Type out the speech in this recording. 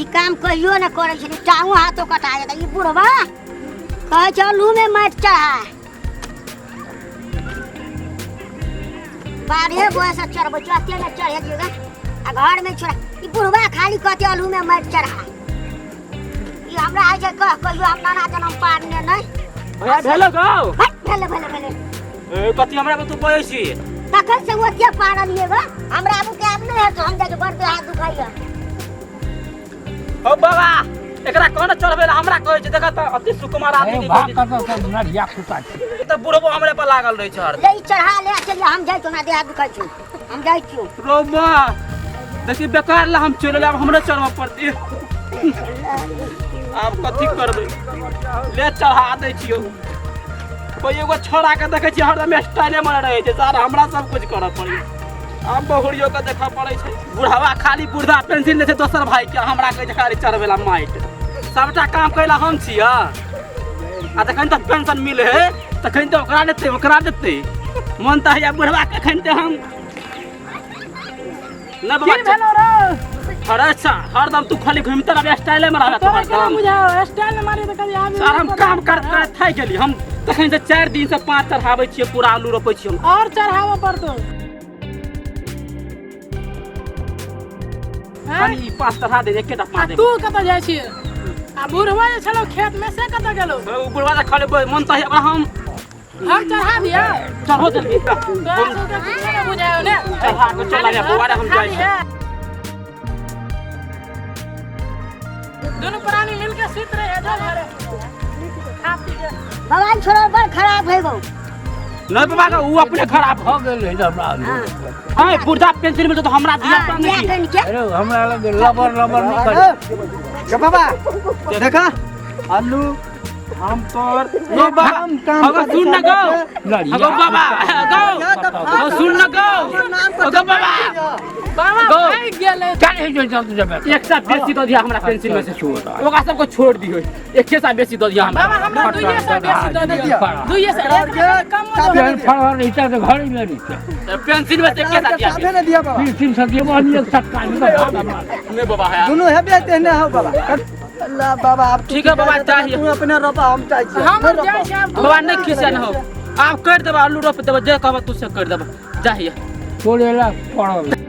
ई काम कहियो न करे छै टांगो हाथों कटा जाता ई बुढ़वा कहे छै आलू में माटी चढ़ा बाड़े बोए से चढ़बो चढ़ते न चढ़े दिएगा आ घर में छोड़ा ई बुढ़वा खाली कहते आलू में माटी चढ़ा ई हमरा आइ छै कहियो हम नाना जन्म पारने नहीं भैया भेलो गौ भेले ए कथि हमरा के तू कहै छी तखन से ओतिया पारलिए बा हमरा अब के अब नहीं है तो हम जाके बड़ हाथ दुखाइया ओ बाबा एकरा कोन चढ़बेला हमरा कहै छै देख त अति सुकुमार आदमी के बात करता सब नरिया फुटा ई त बुढ़बो हमरे पर लागल रहै छै ले चढ़ा ले चलिए हम जाई तो ना देह दुखाइ छी हम जाई छी रोमा देखि बेकार ला हम चले अब हमरे चढ़वा पड़ती अब कथि करबै ले चढ़ा दै छियो कोई एगो छोरा के देखै छी हरदम स्टाइले में रहै छै सारा हमरा सब कुछ करऽ पड़ी अब बहुरियो के देखऽ पड़ै छै बुढ़ावा खाली बुढ़ा पेंसिल ले छै दोसर भाई के हमरा कहै छै खाली चढ़बेला माइट सबटा काम कैला हम छी आ तखन तक पेंशन मिले है तखन तो ओकरा देते मन त है बुढ़वा के खन ते हम न बाबा अरे अच्छा हरदम तू खाली घूमते रह स्टाइले में रहत हरदम बुझाओ स्टाइल में मारे त कभी आदमी सर हम काम करत थाक गेली हम तखन से 4 दिन से 5 चढ़ाबै छियै पूरा आलू रोपै छियै हम और चढ़ावा पड़तो खाली 5 चढ़ा दे एकेटा 5 दे तू कत जाय छी आ बुढ़वा जे छलो खेत में से कत गेलो ओ बुढ़वा त खाली मन त है ओकरा हम चढ़ा दिया चढ़ो जल्दी हम बुझाओ ने चढ़ा के चला रे बुआरे हम जाय छी दोनों प्राणी मिलके सुत रहे हैं घरे खा पी के भगवान छोरा बड़ खराब है गो नहीं बाबा का वो अपने खराब हो गेल है हमरा हां बुढ़ा पेंसिल में तो हमरा दिया नहीं अरे हमरा लगे लबर नहीं कर बाबा देखा आलू हम तोर नो बाबा अगर सुन न गो अगो बाबा गो सुन न गो अगो बाबा बाबा भाग गेले काहे जो चलते जब एक साथ बेसी दो दिया हमरा पेंसिल में से छोड़ ओका सबको छोड़ दियो एक साथ बेसी दो दिया बाबा हमरा दुइये से बेसी दे दिया दुइये से कम पेन फड़वा रहता तो घर में रहता पेंसिल में से एक साथ दिया साथे ने दिया बाबा 3 साल के बाद एक साथ काम नहीं बाबा है दोनों है बेटे ने हो बाबा अल्लाह बाबा आप ठीक है बाबा चाहिए तू अपने रोपा हम चाहिए हम जाय छी बाबा नहीं खिसन हो आप कर देबा आलू रोप देबा जे कहबा तू से कर देबा चाहिए छोड़ेला पड़ो